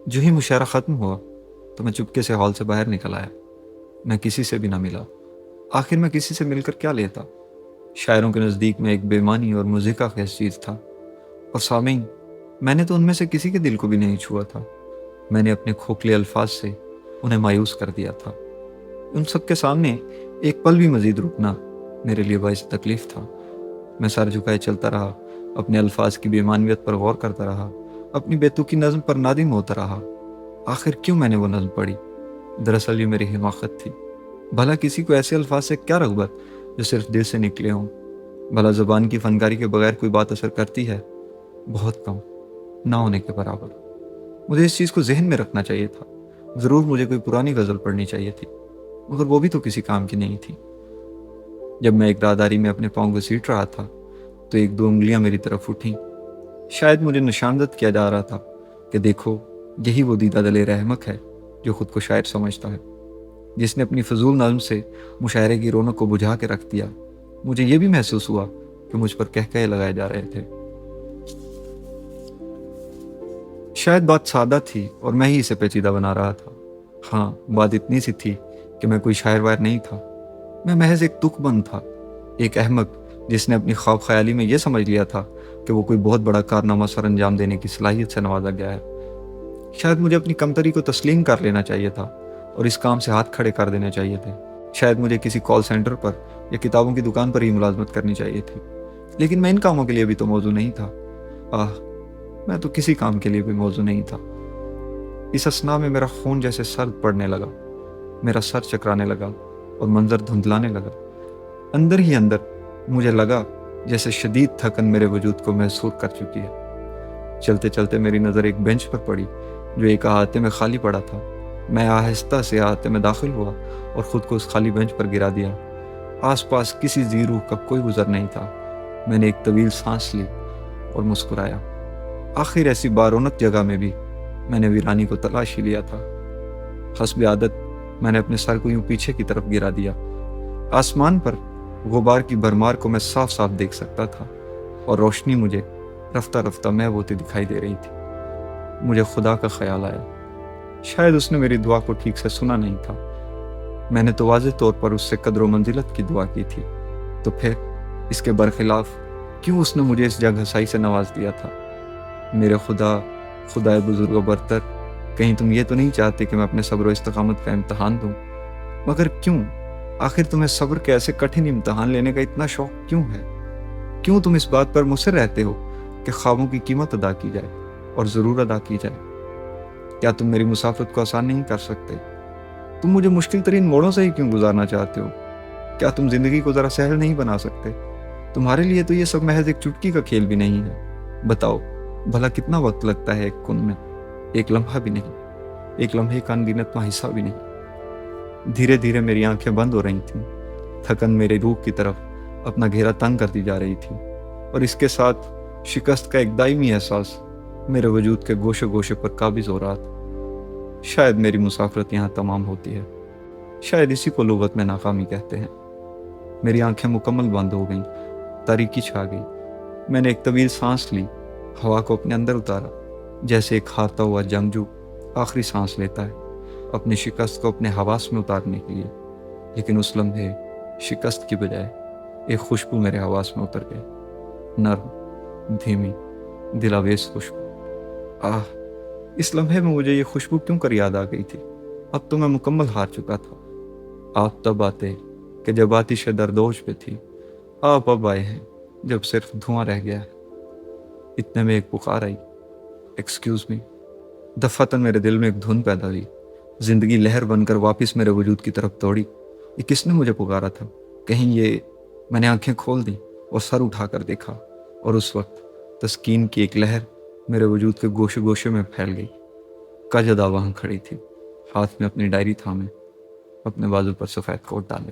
जो ही मुशायरा ख़त्म हुआ तो मैं चुपके से हॉल से बाहर निकल आया। मैं किसी से भी ना मिला। आखिर मैं किसी से मिलकर क्या लेता? शायरों के नज़दीक में एक बेईमानी और मुज़िका ख़ैस चीज़ था। और सामीन, मैंने तो उनमें से किसी के दिल को भी नहीं छुआ था। मैंने अपने खोखले अल्फाज से उन्हें मायूस कर दिया था। उन सब के सामने एक पल भी मज़ीद रुकना मेरे लिए बाइस तकलीफ़ था। मैं सर झुकाए चलता रहा, अपने अल्फाज की बेमानियत पर गौर करता रहा, अपनी बेतुकी नज़्म पर नादिम होता रहा। आखिर क्यों मैंने वो नज़्म पढ़ी? दरअसल ये मेरी हिमाकत थी। भला किसी को ऐसे अल्फाज से क्या रग़बत जो सिर्फ दिल से निकले हों? भला ज़ुबान की फनकारी के बगैर कोई बात असर करती है? बहुत कम, ना होने के बराबर। मुझे इस चीज़ को जहन में रखना चाहिए था। ज़रूर मुझे कोई पुरानी गज़ल पढ़नी चाहिए थी, मगर वो भी तो किसी काम की नहीं थी। जब मैं एक राहदारी में अपने पाँव घसीट रहा था तो एक दो उंगलियां मेरी तरफ उठीं। शायद मुझे निशानदत किया जा रहा था कि देखो, यही वो दीदा दिल रहमक है जो खुद को शायर समझता है, जिसने अपनी फजूल नज़्म से मुशायरे की रौनक को बुझा के रख दिया। मुझे ये भी महसूस हुआ कि मुझ पर कहकहे लगाए जा रहे थे। शायद बात सादा थी और मैं ही इसे पेचीदा बना रहा था। हाँ, बात इतनी सी थी कि मैं कोई शायर वायर नहीं था। मैं महज एक तुकबंद था, एक अहमक जिसने अपनी ख्वाब ख्याली में यह समझ लिया था कि वो कोई बहुत बड़ा कारनामा सर अंजाम देने की सलाहियत से नवाजा गया है। शायद मुझे अपनी कमतरी को तस्लीम कर लेना चाहिए था और इस काम से हाथ खड़े कर देने चाहिए थे। शायद मुझे किसी कॉल सेंटर पर या किताबों की दुकान पर ही मुलाजमत करनी चाहिए थी। लेकिन मैं इन कामों के लिए भी तो मौजू नहीं था। आह, मैं तो किसी काम के लिए भी मौजू नहीं था। इस असना में मेरा खून जैसे सर्द पड़ने लगा, मेरा सर चकराने लगा और मंजर धुंधलाने लगा। अंदर ही अंदर मुझे लगा जैसे शदीद थकन मेरे वजूद को महसूस कर चुकी है। चलते चलते मेरी नज़र एक बेंच पर पड़ी जो एक अहाते में खाली पड़ा था। मैं आहिस्ता से अहाते में दाखिल हुआ और ख़ुद को उस खाली बेंच पर गिरा दिया। आसपास किसी जी रूह का कोई गुजर नहीं था। मैंने एक तवील सांस ली और मुस्कुराया। आखिर ऐसी बारोनक जगह में भी मैंने वीरानी को तलाश ही लिया था। हस्ब आदत मैंने अपने सर को यूं पीछे की तरफ गिरा दिया। आसमान पर गुबार की भरमार को मैं साफ साफ देख सकता था और रोशनी मुझे रफ्ता रफ्ता महव होती दिखाई दे रही थी। मुझे खुदा का ख्याल आया, शायद उसने मेरी दुआ को ठीक से सुना नहीं था। मैंने तो वाज़ेह तौर पर उससे कदर मंजिलत की दुआ की थी, तो फिर इसके बरखिलाफ क्यों उसने मुझे इस जगह घसाई से नवाज दिया था? मेरे खुदा, खुदाए बुजुर्ग बरतर, कहीं तुम ये तो नहीं चाहते कि मैं अपने सब्र व इस्तकामत का इम्तहान दूं? मगर क्यों? आखिर तुम्हें सब्र के ऐसे कठिन इम्तहान लेने का इतना शौक क्यों है? क्यों तुम इस बात पर मुसर रहते हो कि ख्वाबों की कीमत अदा की जाए और ज़रूर अदा की जाए? क्या तुम मेरी मुसाफरत को आसान नहीं कर सकते? तुम मुझे मुश्किल तरीन मोड़ों से ही क्यों गुजारना चाहते हो? क्या तुम जिंदगी को ज़रा सहल नहीं बना सकते? तुम्हारे लिए तो ये सब महज एक चुटकी का खेल भी नहीं है। बताओ, भला कितना वक्त लगता है एक कुन में? एक लम्हा भी नहीं, एक लम्हे का अनगिनतवां हिस्सा भी नहीं। धीरे धीरे मेरी आंखें बंद हो रही थीं। थकन मेरे रूह की तरफ अपना घेरा तंग करती जा रही थी और इसके साथ शिकस्त का एक दायमी एहसास मेरे वजूद के गोशे गोशे पर काबिज हो रहा था। शायद मेरी मुसाफरत यहाँ तमाम होती है। शायद इसी को लुगत में नाकामी कहते हैं। मेरी आंखें मुकम्मल बंद हो गईं, तारीकी छा गई। मैंने एक तवील सांस ली, हवा को अपने अंदर उतारा, जैसे एक हारता हुआ जंगजू आखिरी सांस लेता है अपनी शिकस्त को अपने हवास में उतारने के लिए। लेकिन उस लम्हे शिकस्त की बजाय एक खुशबू मेरे हवास में उतर गई, नर्म, धीमी, दिलावेज खुशबू। आह, इस लम्हे में मुझे ये खुशबू क्यों कर याद आ गई थी? अब तो मैं मुकम्मल हार चुका था। आप तब आते कि जब आतिश दरदोश पे थी, आप अब आए हैं जब सिर्फ धुआं रह गया है। इतने में एक पुकार आई, एक्सक्यूज मी। दफातन मेरे दिल में एक धुन पैदा हुई। जिंदगी लहर बनकर वापस मेरे वजूद की तरफ दौड़ी। ये किसने मुझे पुकारा था? कहीं ये? मैंने आंखें खोल दी और सर उठाकर देखा, और उस वक्त तस्कीन की एक लहर मेरे वजूद के गोशे गोशे में फैल गई। काजदा वहाँ खड़ी थी, हाथ में अपनी डायरी थामे, अपने बाजू पर सफ़ेद कोट डाले।